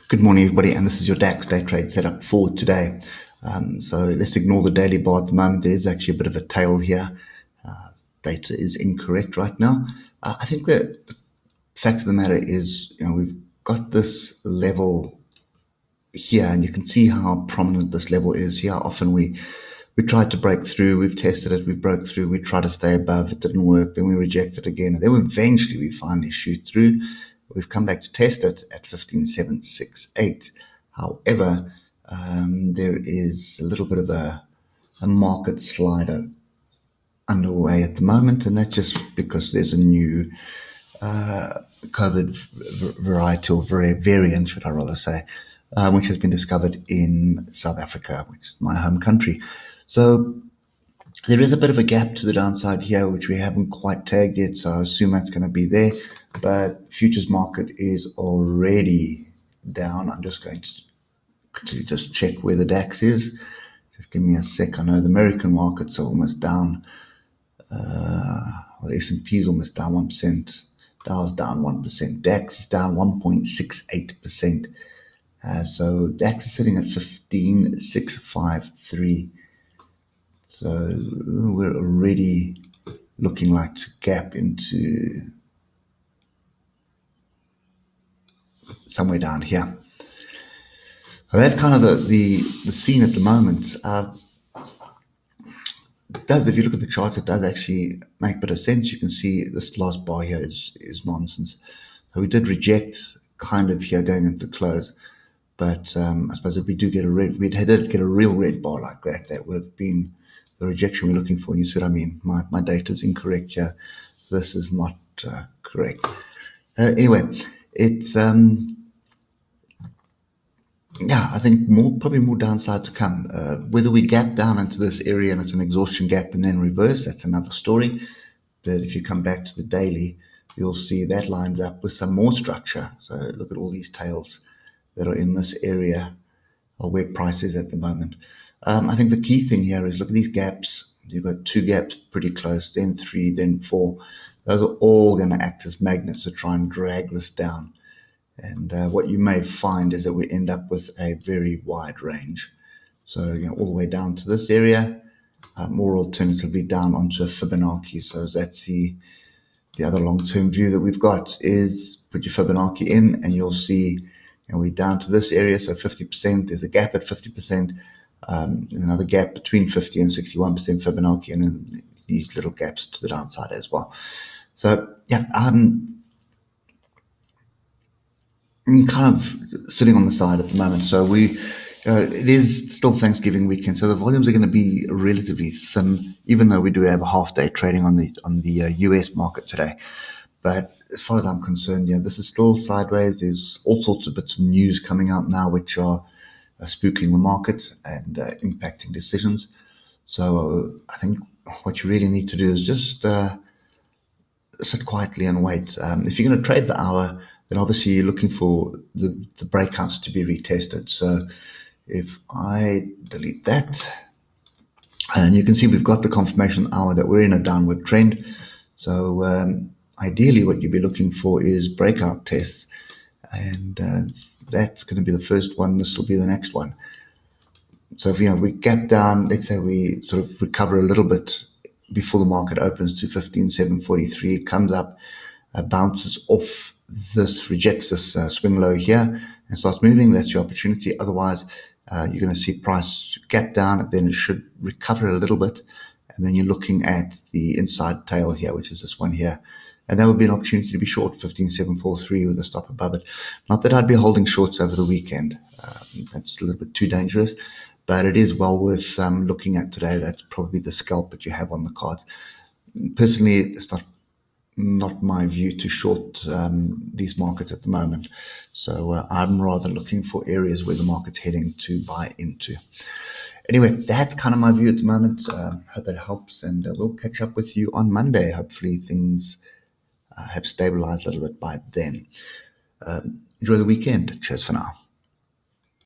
Good morning, everybody, and this is your DAX day trade setup for today. So let's ignore the daily bar at the moment. There is actually a bit of a tail here. Data is incorrect right now. I think that the fact of the matter is, we've got this level here, and you can see how prominent this level is here. Often we tried to break through, we've tested it, we broke through, we tried to stay above, it didn't work, then we reject it again, and then eventually we finally shoot through. We've come back to test it at 15,768. However, there is a little bit of a market slider underway at the moment, and that's just because there's a new COVID variety or variant, should I rather say, which has been discovered in South Africa, which is my home country. So there is a bit of a gap to the downside here, which we haven't quite tagged yet, so I assume that's going to be there. But futures market is already down. I'm just going to quickly just check where the DAX is. Just give me a sec. I know the American markets are almost down. The S&P is almost down 1%. Dow's down 1%. DAX is down 1.68%. So DAX is sitting at 15,653. So we're already looking like to gap into somewhere down here. So that's kind of the scene at the moment. If you look at the charts, it does actually make a bit of sense. You can see this last bar here is nonsense. So we did reject kind of here going into close. But I suppose if we do get a red, we'd did get a real red bar like that, that would have been the rejection we're looking for. And you see what I mean? My data is incorrect here. This is not correct. Anyway, it's I think probably more downside to come. Whether we gap down into this area and it's an exhaustion gap and then reverse, that's another story. But if you come back to the daily, you'll see that lines up with some more structure. So look at all these tails that are in this area or where price is at the moment. I think the key thing here is look at these gaps. You've got two gaps pretty close, then three, then four. Those are all going to act as magnets to try and drag this down. And what you may find is that we end up with a very wide range. So, all the way down to this area, or alternatively down onto a Fibonacci. So that's the other long-term view that we've got is put your Fibonacci in and you'll see we're down to this area, so 50%. There's a gap at 50%, another gap between 50 and 61% Fibonacci, and then these little gaps to the downside as well. So, I'm kind of sitting on the side at the moment. So it is still Thanksgiving weekend, so the volumes are going to be relatively thin, even though we do have a half-day trading on the US market today. But as far as I'm concerned, this is still sideways. There's all sorts of bits of news coming out now which are spooking the market and impacting decisions. So I think what you really need to do is just sit quietly and wait. If you're going to trade the hour, then obviously you're looking for the breakouts to be retested. So if I delete that, and you can see we've got the confirmation hour that we're in a downward trend. So ideally what you'd be looking for is breakout tests, and that's going to be the first one. This will be the next one. So if we gap down, let's say we sort of recover a little bit before the market opens to 15,743, comes up, bounces off this, rejects this swing low here and starts moving, that's your opportunity. Otherwise, you're going to see price gap down, then it should recover a little bit, and then you're looking at the inside tail here, which is this one here. And that would be an opportunity to be short 15,743 with a stop above it. Not that I'd be holding shorts over the weekend. That's a little bit too dangerous, but it is well worth looking at today. That's probably the scalp that you have on the cards. Personally, it's not my view to short these markets at the moment. So I'm rather looking for areas where the market's heading to buy into. Anyway, that's kind of my view at the moment. Hope it helps, and we'll catch up with you on Monday. Hopefully things have stabilized a little bit by then. Enjoy the weekend. Cheers for now.